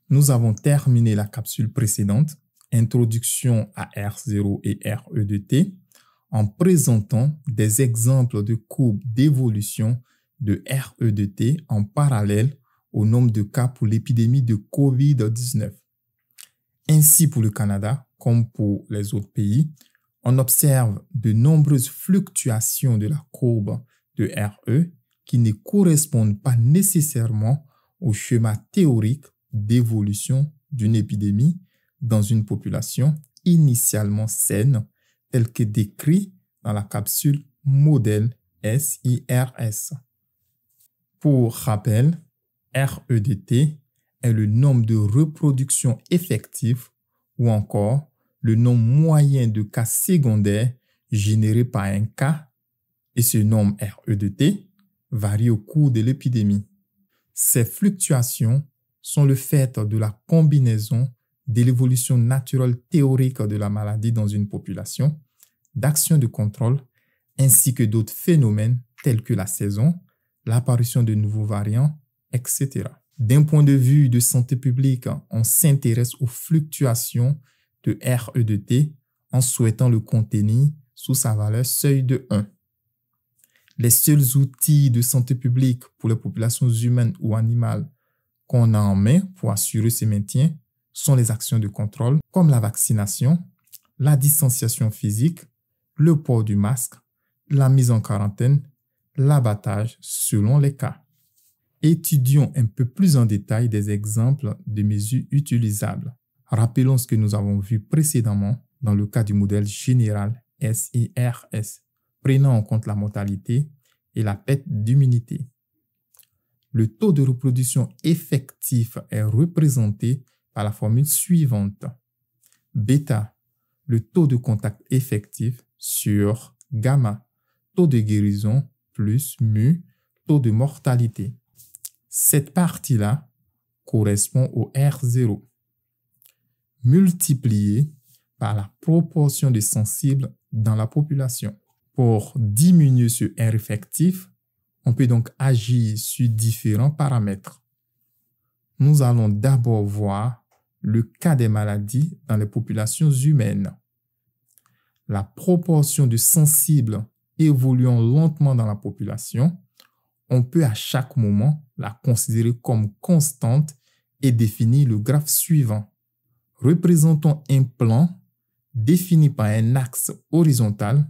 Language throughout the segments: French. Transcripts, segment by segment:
Nous avons terminé la capsule précédente, introduction à R0 et RE de t, en présentant des exemples de courbes d'évolution de RE de t en parallèle au nombre de cas pour l'épidémie de COVID-19. Ainsi, pour le Canada, comme pour les autres pays, on observe de nombreuses fluctuations de la courbe de RE qui ne correspondent pas nécessairement au schéma théorique d'évolution d'une épidémie dans une population initialement saine, tel que décrit dans la capsule modèle SIRS. Pour rappel, RE de t est le nombre de reproductions effectives ou encore le nombre moyen de cas secondaires générés par un cas, et ce nombre RE de t varie au cours de l'épidémie. Ces fluctuations sont le fait de la combinaison de l'évolution naturelle théorique de la maladie dans une population, d'actions de contrôle, ainsi que d'autres phénomènes tels que la saison, l'apparition de nouveaux variants, etc. D'un point de vue de santé publique, on s'intéresse aux fluctuations de RE de t en souhaitant le contenir sous sa valeur seuil de 1. Les seuls outils de santé publique pour les populations humaines ou animales qu'on a en main pour assurer ce maintien sont les actions de contrôle comme la vaccination, la distanciation physique, le port du masque, la mise en quarantaine, l'abattage selon les cas. Étudions un peu plus en détail des exemples de mesures utilisables. Rappelons ce que nous avons vu précédemment dans le cas du modèle général SIRS, prenant en compte la mortalité et la perte d'immunité. Le taux de reproduction effectif est représenté par la formule suivante. Bêta, le taux de contact effectif sur gamma, taux de guérison plus mu, taux de mortalité. Cette partie-là correspond au R0, multiplié par la proportion de sensibles dans la population. Pour diminuer ce R effectif, on peut donc agir sur différents paramètres. Nous allons d'abord voir le cas des maladies dans les populations humaines. La proportion de sensibles évoluant lentement dans la population, on peut à chaque moment la considérer comme constante et définir le graphe suivant. Représentons un plan défini par un axe horizontal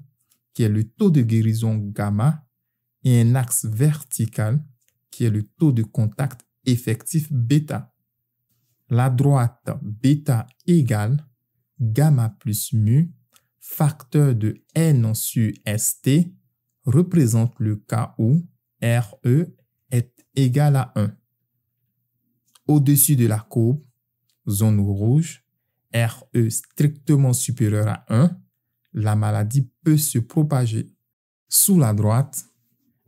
qui est le taux de guérison gamma et un axe vertical qui est le taux de contact effectif bêta. La droite bêta égale gamma plus mu, facteur de n sur st, représente le cas où RE est égal à 1. Au-dessus de la courbe, zone rouge, RE strictement supérieur à 1, la maladie peut se propager. Sous la droite,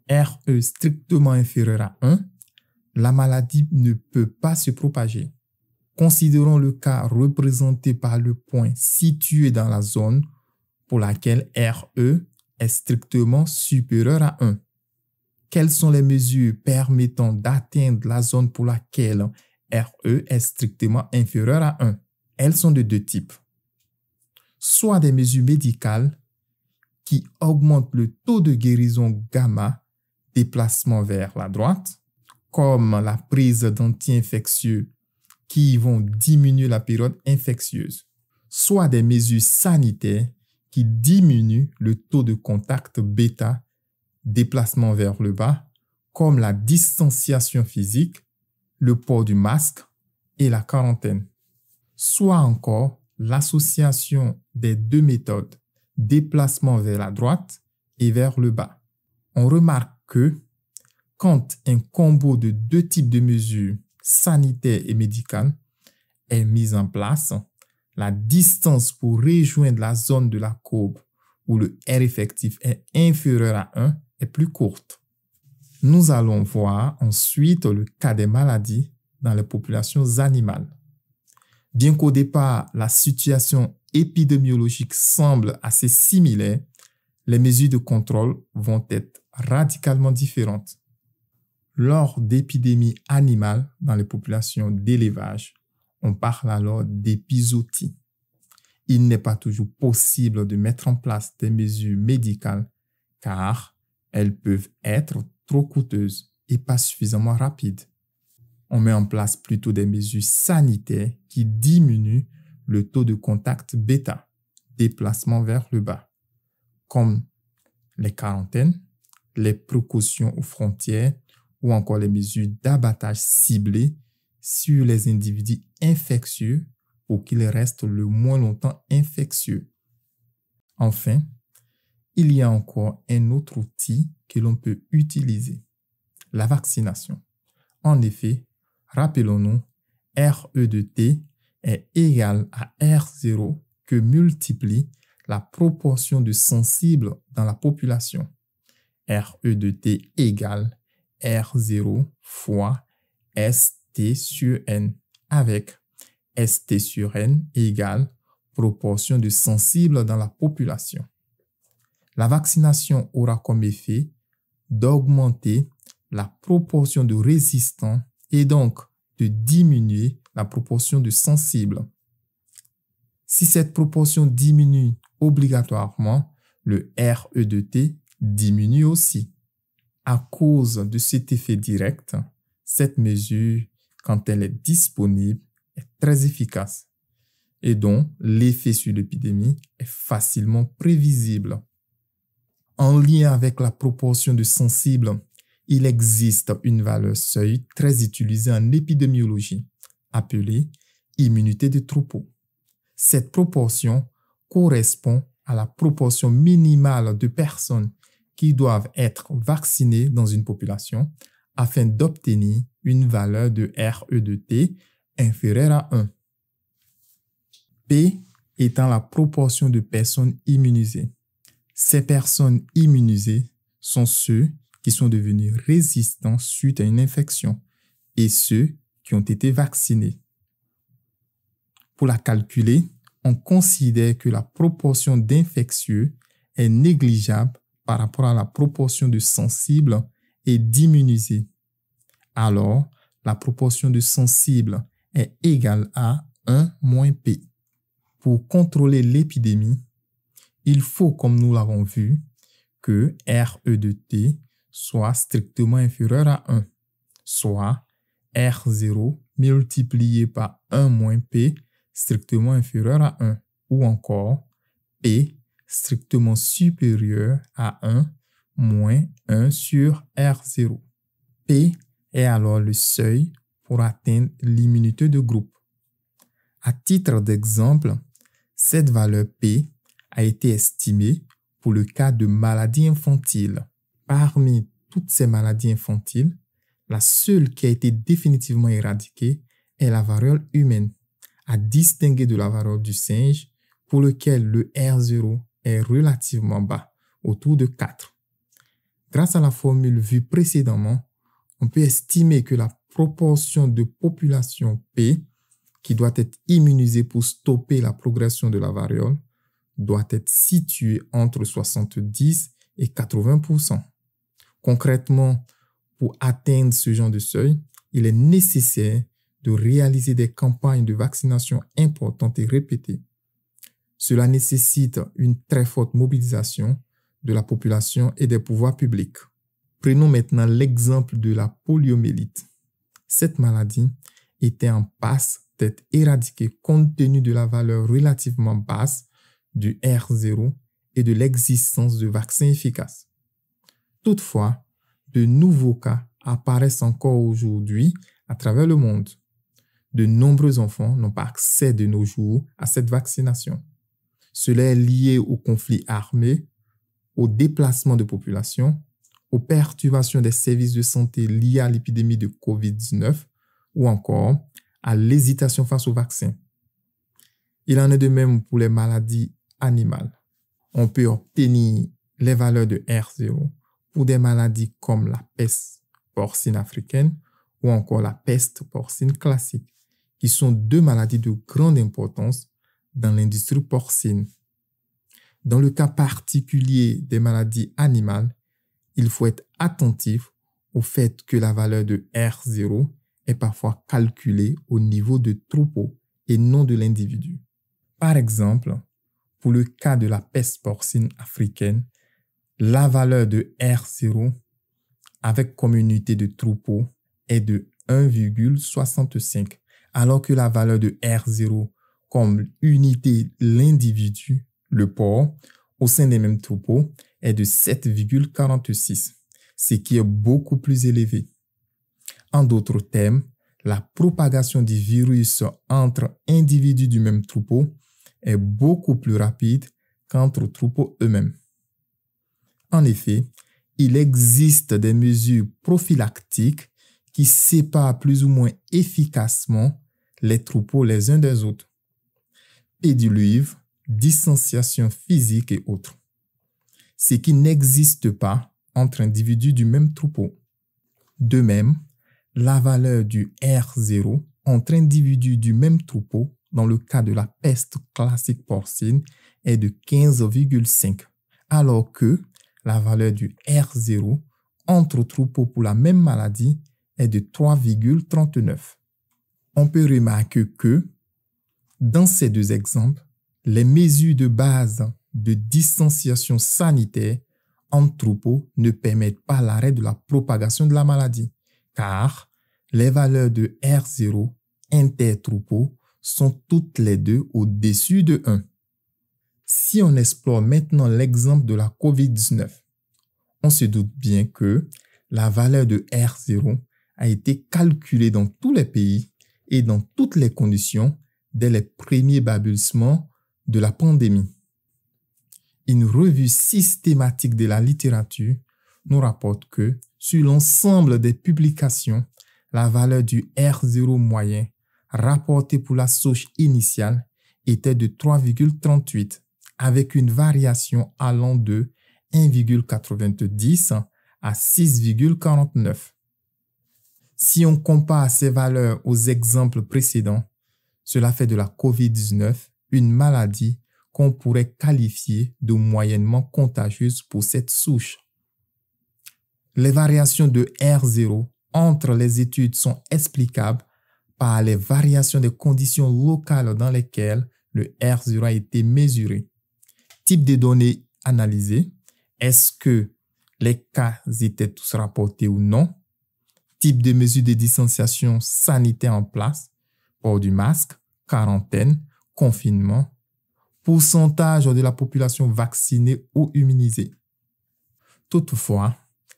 RE strictement inférieur à 1, la maladie ne peut pas se propager. Considérons le cas représenté par le point situé dans la zone pour laquelle RE est strictement supérieur à 1. Quelles sont les mesures permettant d'atteindre la zone pour laquelle RE est strictement inférieur à 1? Elles sont de deux types. Soit des mesures médicales qui augmentent le taux de guérison gamma, déplacement vers la droite, comme la prise d'anti-infectieux qui vont diminuer la période infectieuse. Soit des mesures sanitaires qui diminuent le taux de contact bêta, déplacement vers le bas, comme la distanciation physique, le port du masque et la quarantaine. Soit encore l'association des deux méthodes, déplacement vers la droite et vers le bas. On remarque que quand un combo de deux types de mesures, sanitaires et médicales, est mis en place, la distance pour rejoindre la zone de la courbe où le R effectif est inférieur à 1 est plus courte. Nous allons voir ensuite le cas des maladies dans les populations animales. Bien qu'au départ, la situation épidémiologique semble assez similaire, les mesures de contrôle vont être radicalement différentes. Lors d'épidémies animales dans les populations d'élevage, On parle alors d'épizootie. Il n'est pas toujours possible de mettre en place des mesures médicales car elles peuvent être trop coûteuses et pas suffisamment rapides. On met en place plutôt des mesures sanitaires qui diminuent le taux de contact bêta, déplacement vers le bas, comme les quarantaines, les précautions aux frontières ou encore les mesures d'abattage ciblées sur les individus infectieux pour qu'ils restent le moins longtemps infectieux. Enfin, il y a encore un autre outil que l'on peut utiliser, la vaccination. En effet, rappelons-nous, RE de T est égal à R0 que multiplie la proportion de sensibles dans la population. RE de T égale R0 fois ST sur N avec ST sur N égale proportion de sensibles dans la population. La vaccination aura comme effet d'augmenter la proportion de résistants et donc de diminuer la proportion de sensibles. Si cette proportion diminue obligatoirement, le RE de T diminue aussi. À cause de cet effet direct, cette mesure, quand elle est disponible, est très efficace et dont l'effet sur l'épidémie est facilement prévisible. En lien avec la proportion de sensibles, il existe une valeur seuil très utilisée en épidémiologie, appelée immunité de troupeau. Cette proportion correspond à la proportion minimale de personnes qui doivent être vaccinées dans une population afin d'obtenir une valeur de RE de T inférieure à 1. P étant la proportion de personnes immunisées. Ces personnes immunisées sont ceux qui sont devenus résistants suite à une infection et ceux qui ont été vaccinés. Pour la calculer, on considère que la proportion d'infectieux est négligeable par rapport à la proportion de sensibles et d'immunisés. Alors, la proportion de sensibles est égale à 1 moins P. Pour contrôler l'épidémie, il faut, comme nous l'avons vu, que RE de T soit strictement inférieur à 1, soit R0 multiplié par 1 moins P strictement inférieur à 1, ou encore P strictement supérieur à 1 moins 1 sur R0. P est alors le seuil pour atteindre l'immunité de groupe. À titre d'exemple, cette valeur P a été estimée pour le cas de maladies infantiles. Parmi toutes ces maladies infantiles, la seule qui a été définitivement éradiquée est la variole humaine, à distinguer de la variole du singe pour lequel le R0 est relativement bas, autour de 4. Grâce à la formule vue précédemment, on peut estimer que la proportion de population P qui doit être immunisée pour stopper la progression de la variole doit être située entre 70 et 80%. Concrètement, pour atteindre ce genre de seuil, il est nécessaire de réaliser des campagnes de vaccination importantes et répétées. Cela nécessite une très forte mobilisation de la population et des pouvoirs publics. Prenons maintenant l'exemple de la poliomyélite. Cette maladie était en passe d'être éradiquée compte tenu de la valeur relativement basse du R0 et de l'existence de vaccins efficaces. Toutefois, de nouveaux cas apparaissent encore aujourd'hui à travers le monde. De nombreux enfants n'ont pas accès de nos jours à cette vaccination. Cela est lié aux conflits armés, aux déplacements de population, aux perturbations des services de santé liées à l'épidémie de COVID-19 ou encore à l'hésitation face au vaccin. Il en est de même pour les maladies animales. On peut obtenir les valeurs de R0 pour des maladies comme la peste porcine africaine ou encore la peste porcine classique, qui sont deux maladies de grande importance dans l'industrie porcine. Dans le cas particulier des maladies animales, il faut être attentif au fait que la valeur de R0 est parfois calculé au niveau de troupeau et non de l'individu. Par exemple, pour le cas de la peste porcine africaine, la valeur de R0 avec comme unité de troupeau est de 1,65, alors que la valeur de R0 comme unité l'individu, le porc, au sein des mêmes troupeaux, est de 7,46, ce qui est beaucoup plus élevé. En d'autres termes, la propagation du virus entre individus du même troupeau est beaucoup plus rapide qu'entre troupeaux eux-mêmes. En effet, il existe des mesures prophylactiques qui séparent plus ou moins efficacement les troupeaux les uns des autres. Pédiluve, distanciation physique et autres. Ce qui n'existe pas entre individus du même troupeau. De même, la valeur du R0 entre individus du même troupeau dans le cas de la peste classique porcine est de 15,5, alors que la valeur du R0 entre troupeaux pour la même maladie est de 3,39. On peut remarquer que, dans ces deux exemples, les mesures de base de distanciation sanitaire entre troupeaux ne permettent pas l'arrêt de la propagation de la maladie, car les valeurs de R0 intertroupeaux sont toutes les deux au-dessus de 1. Si on explore maintenant l'exemple de la COVID-19, on se doute bien que la valeur de R0 a été calculée dans tous les pays et dans toutes les conditions dès les premiers balbutiements de la pandémie. Une revue systématique de la littérature nous rapporte que, sur l'ensemble des publications, la valeur du R0 moyen rapportée pour la souche initiale était de 3,38, avec une variation allant de 1,90 à 6,49. Si on compare ces valeurs aux exemples précédents, cela fait de la COVID-19 une maladie qu'on pourrait qualifier de moyennement contagieuse pour cette souche. Les variations de R0 entre les études sont explicables par les variations des conditions locales dans lesquelles le R0 a été mesuré. Type de données analysées, est-ce que les cas étaient tous rapportés ou non? Type de mesures de distanciation sanitaire en place, port du masque, quarantaine, confinement, pourcentage de la population vaccinée ou immunisée. Toutefois,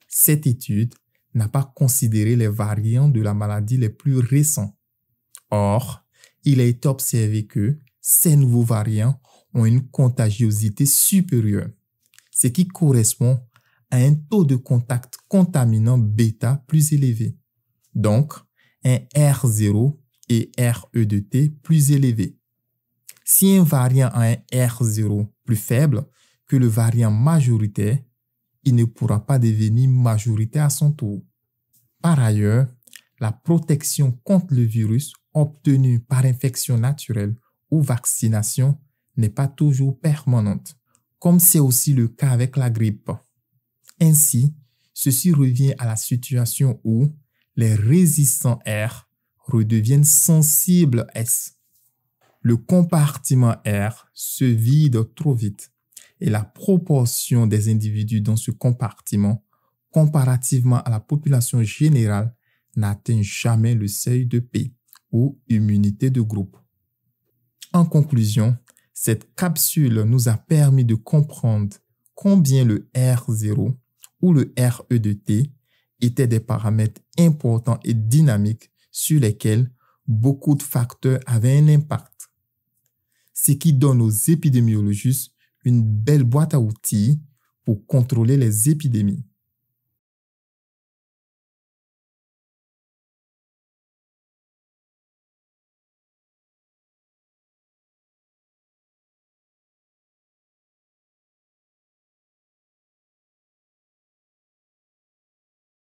cette étude n'a pas considéré les variants de la maladie les plus récents. Or, il a été observé que ces nouveaux variants ont une contagiosité supérieure, ce qui correspond à un taux de contact contaminant bêta plus élevé, donc un R0 et RE de T plus élevé. Si un variant a un R0 plus faible que le variant majoritaire, il ne pourra pas devenir majoritaire à son tour. Par ailleurs, la protection contre le virus obtenue par infection naturelle ou vaccination n'est pas toujours permanente, comme c'est aussi le cas avec la grippe. Ainsi, ceci revient à la situation où les résistants R redeviennent sensibles S. Le compartiment R se vide trop vite et la proportion des individus dans ce compartiment comparativement à la population générale n'atteint jamais le seuil de P ou immunité de groupe. En conclusion, cette capsule nous a permis de comprendre combien le R0 ou le RE de T étaient des paramètres importants et dynamiques sur lesquels beaucoup de facteurs avaient un impact. Ce qui donne aux épidémiologistes une belle boîte à outils pour contrôler les épidémies.